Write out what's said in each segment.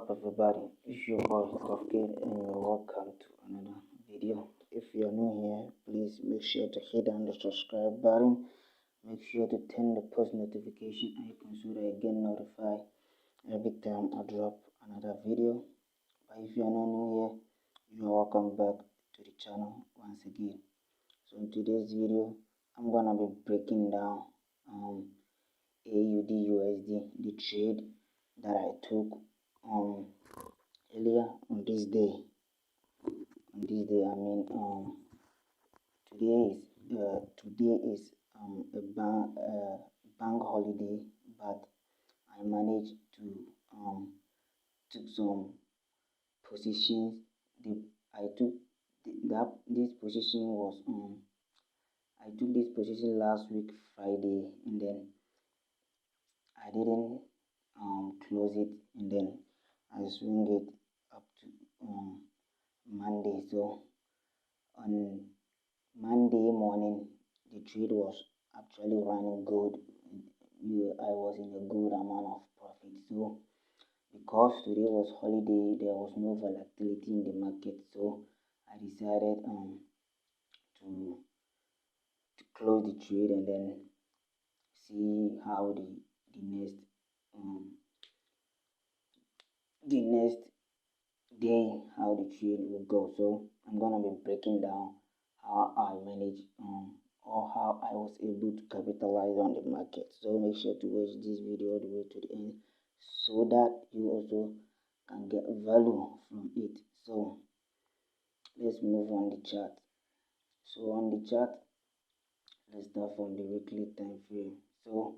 up, everybody? It's your boy Forcasting, and you're welcome to another video. If you're new here, please make sure to hit on the subscribe button. Make sure to turn the post notification icon so that you get notified every time I drop another video. But if you're not new here, you're welcome back to the channel once again. So in today's video, I'm gonna be breaking down AUD USD, the trade that I took earlier on this day. Today is a bank holiday, but I managed to took some positions. This position was I took this position last week Friday, and then I didn't close it, and then I swing it up to Monday. So on Monday morning, the trade was actually running good. I was in a good amount of profit. So because today was holiday, there was no volatility in the market. So I decided to close the trade and then see how the next day how the trade will go. So I'm gonna be breaking down how I managed or how I was able to capitalize on the market. So make sure to watch this video all the way to the end so that you also can get value from it. So let's move on the chart. So on the chart, let's start from the weekly time frame. So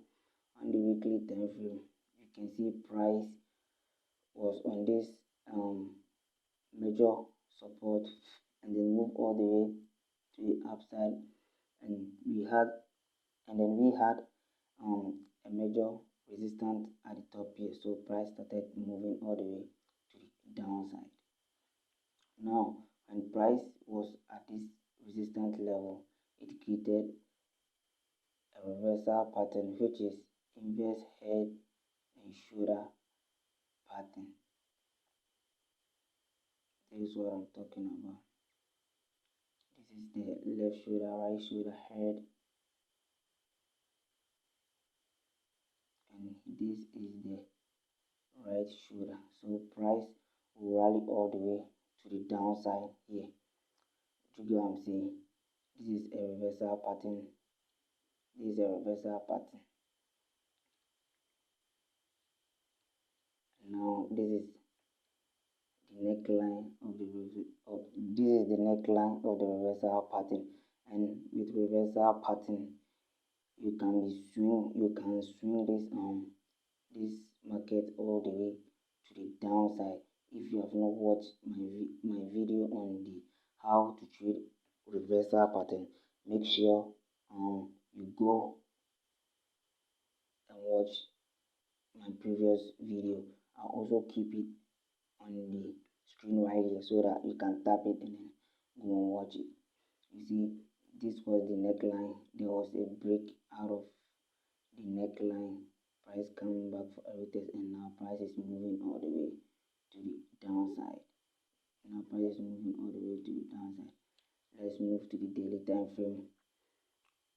on the weekly time frame, you can see price was on this major support and then move all the way to the upside, and then we had a major resistance at the top here. So price started moving all the way to the downside. Now when price was at this resistance level, it created a reversal pattern, which is inverse head and shoulder pattern. This is what I'm talking about. This is the left shoulder, right shoulder, head, and this is the right shoulder. So price will rally all the way to the downside here. Do you get what I'm saying? This is a reversal pattern. This is a reversal pattern. Now this is the neckline of the reversal pattern, and with reversal pattern you can swing this market all the way to the downside. If you have not watched my video on the how to trade reversal pattern, make sure you go and watch my previous video. I'll also keep it on the screen right here so that you can tap it and then go and watch it. You see, this was the neckline. There was a break out of the neckline, price coming back for a retest, and now price is moving all the way to the downside. Let's move to the daily time frame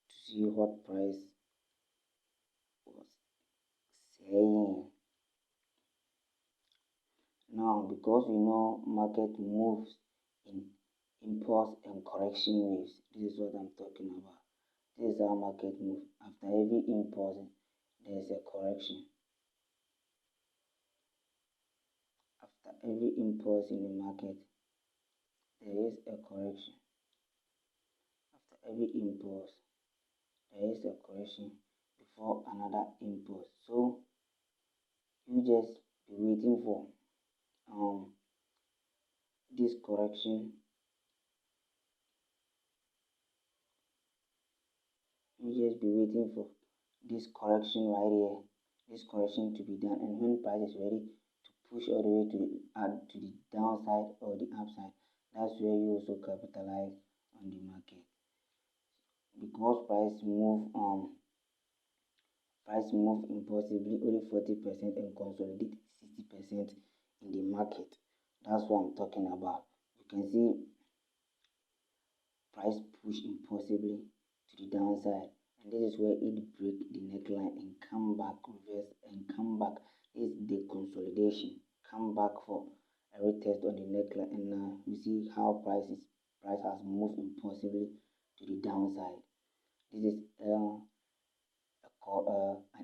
to see what price was saying. Now, because we know market moves in impulse and correction waves, this is what I'm talking about. This is how market moves. After every impulse, there is a correction. After every impulse in the market, there is a correction. After every impulse, there is a correction before another impulse. So you just be waiting for this correction. You just be waiting for this correction right here, this correction to be done, and when price is ready to push all the way to the downside or the upside, that's where you also capitalize on the market. Because price move impulsively only 40% and consolidate 60%, in the market. That's what I'm talking about. You can see price push impulsively to the downside, and this is where it break the neckline and come back, reverse and come back. This is the consolidation, come back for a retest on the neckline, and now you see how price has moved impulsively to the downside. This is an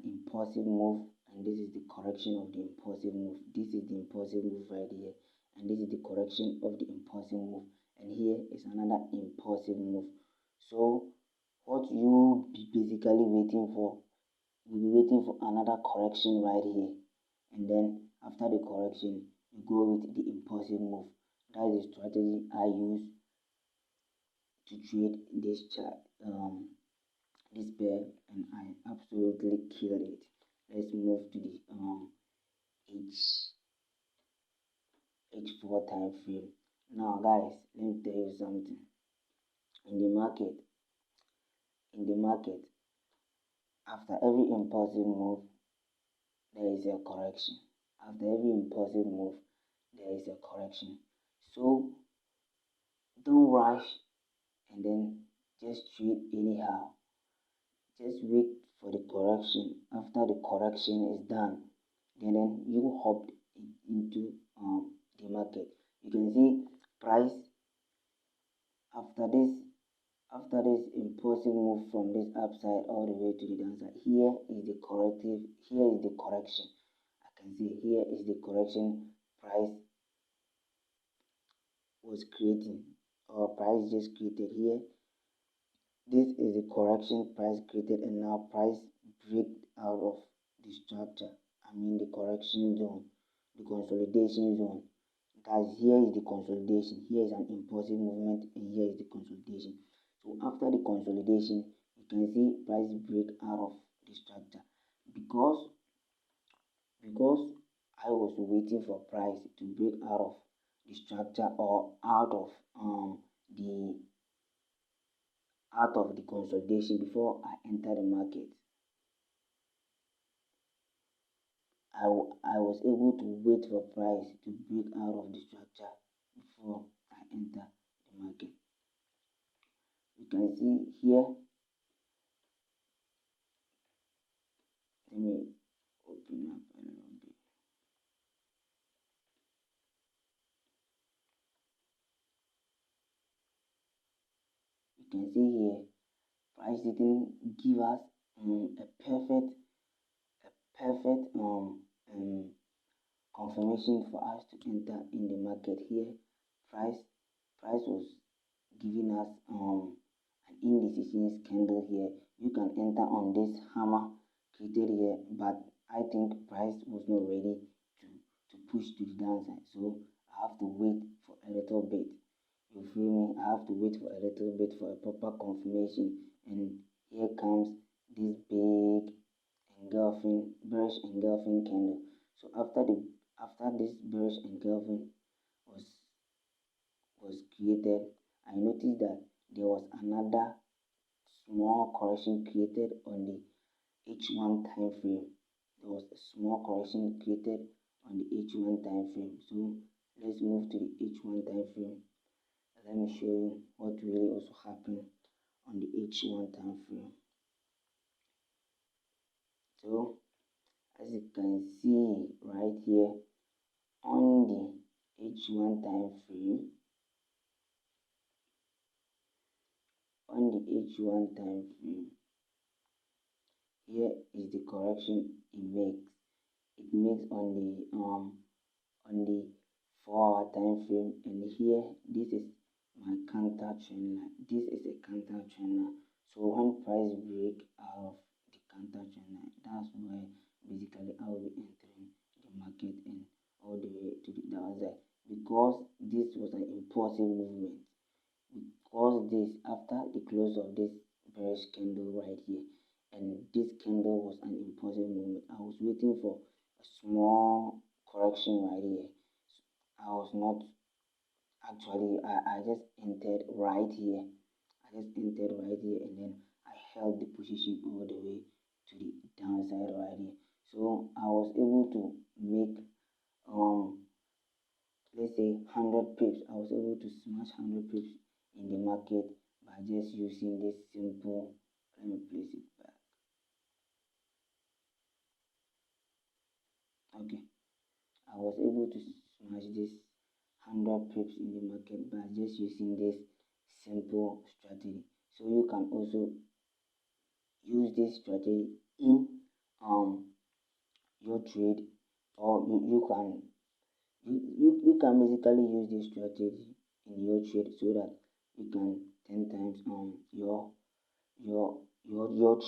impulsive move, and this is the correction of the impulsive move. This is the impulsive move right here, and this is the correction of the impulsive move, and here is another impulsive move. So what you be basically waiting for, you'll be waiting for another correction right here, and then after the correction you go with the impulsive move. That is the strategy I use to trade this chart, this pair, and I absolutely killed it. Let's move to the H H4 time frame. Now guys, let me tell you something. In the market, in the market, after every impulsive move, there is a correction. After every impulsive move, there is a correction. So don't rush and then just trade anyhow. Just wait for the correction. After the correction is done, then you hop into the market. You can see price after this impulsive move from this upside all the way to the downside. Here is the corrective. Here is the correction. I can see here is the correction price was creating, or price just created here. This is the correction price created, and now price break out of the structure. I mean the correction zone, the consolidation zone. Guys, here is the consolidation. Here is an impulsive movement, and here is the consolidation. So after the consolidation, you can see price break out of the structure because I was waiting for price to break out of the structure or the out of the consolidation before I enter the market. I was able to wait for price to break out of the structure before I enter the market. You can see here, let me open up a little bit. You can see here, price didn't give us a perfect confirmation for us to enter in the market here. Price price was giving us an indecision candle here. You can enter on this hammer created here, but I think price was not ready to push to the downside, so I have to wait for a little bit. You feel me? I have to wait for a little bit for a proper confirmation, and here comes this big engulfing bearish engulfing candle. So after this bearish engulfing was created, I noticed that there was another small correction created on the H1 time frame. There was a small correction created on the H1 time frame. So let's move to the H1 time frame. Let me show you what really also happened on the H1 time frame. So as you can see right here on the H1 time frame, here is the correction it makes. It makes on the 4-hour time frame, and here this is my counter trend line. This is a counter trend line. So when price break out of the counter trend line, that's where basically I will be entering the market and all the way to the downside, because this was an impulsive movement. Because this after the close of this bearish candle right here, and this candle was an impulsive movement. I was waiting for a small correction right here. I was not actually, I just entered right here. And then I held the position all the way to the downside right here. So I was able to make let's say 100 pips. I was able to smash 100 pips in the market by just using this simple. Let me place it back. Okay, I was able to smash this 100 pips in the market by just using this simple strategy. So you can also use this strategy in um your trade, or you can basically use this strategy in your trade so that you can 10 times your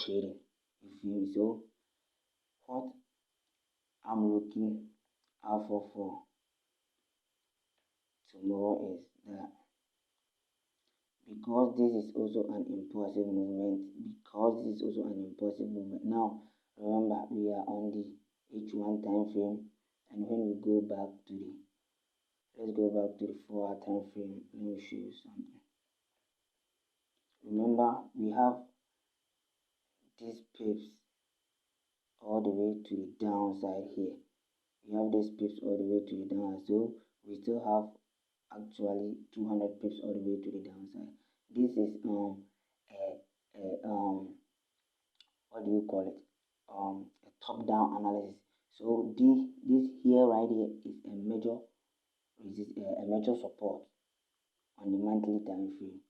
trading. You feel me? So what I'm looking out for tomorrow is that, because this is also an impulsive movement, now remember we are on the H1 time frame, and when we go back to the let's go back to the 4 hour time frame. Let me show you something. Remember, we have these pips all the way to the downside here. We have these pips all the way to the downside. So we still have actually 200 pips all the way to the downside. This is a what do you call it? A top-down analysis. So this here right here is a major support on the monthly time frame.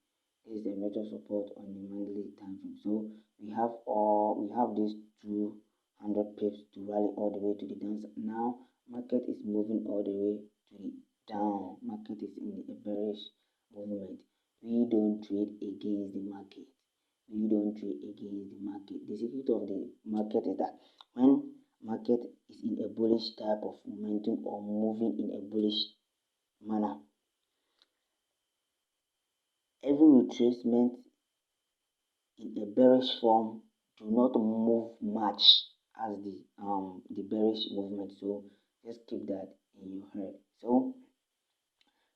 This is a major support on the monthly time frame. So we have these 200 pips to rally all the way to the downside. Now market is moving all the way to the down. Market is in a bearish movement. We don't trade against the market. We don't trade against the market. The secret of the market is that when market is in a bullish type of momentum or moving in a bullish manner, every retracement in a bearish form do not move much as the bearish movement. So just keep that in your head. So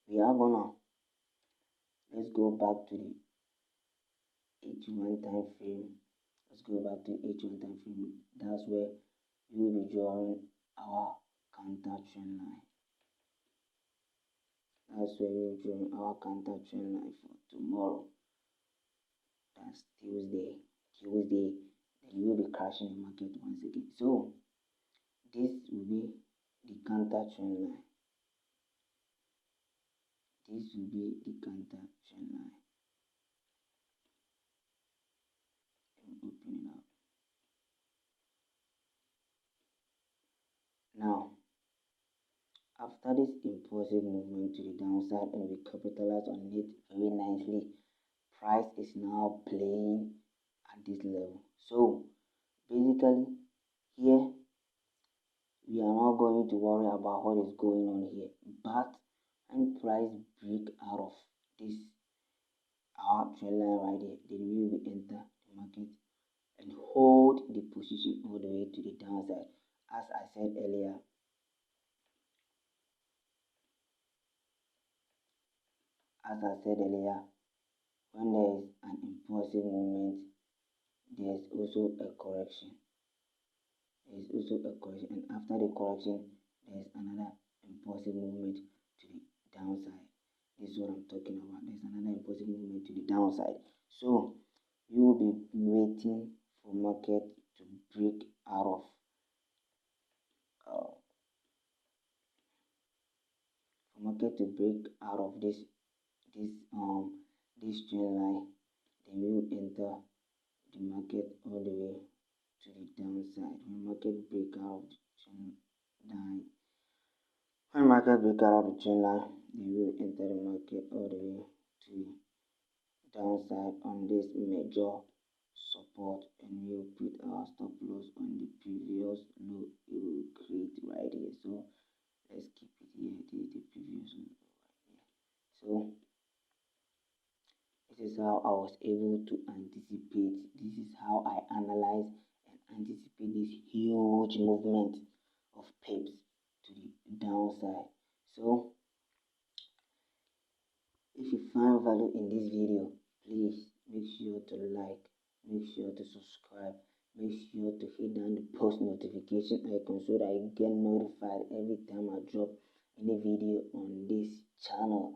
we are gonna let's go back to the H1 time frame. Let's go back to H1 time frame. That's where we will be drawing our counter trend line. That's where we will be drawing our counter trend line for tomorrow. That's Tuesday. Then we will be crashing the market once again. So this will be the counter trend line. This will be the counter trend line. Let me open it up. Now, after this impulsive movement to the downside and we capitalize on it very nicely, price is now playing at this level. So basically here we are not going to worry about what is going on here, but when price break out of this our trend line right here, then we will enter the market and hold the position all the way to the downside. As I said earlier, when there is an impulsive movement, there is also a correction. And after the correction, there is another impulsive movement to the downside. This is what I'm talking about. There's another impulsive movement to the downside. So you will be waiting for market to break out of this trend line. Then we will enter the market all the way to the downside. When market break out of the trend line, then we will enter the market all the way to the downside on this major support, and we will put our stop loss on the previous low it will create right here. So let's keep it here. This is the previous low right here. So this is how I was able to anticipate. This is how I analyze and anticipate this huge movement of pips to the downside. So if you find value in this video, please make sure to like, make sure to subscribe, make sure to hit down the post notification icon so that you get notified every time I drop in a video on this channel.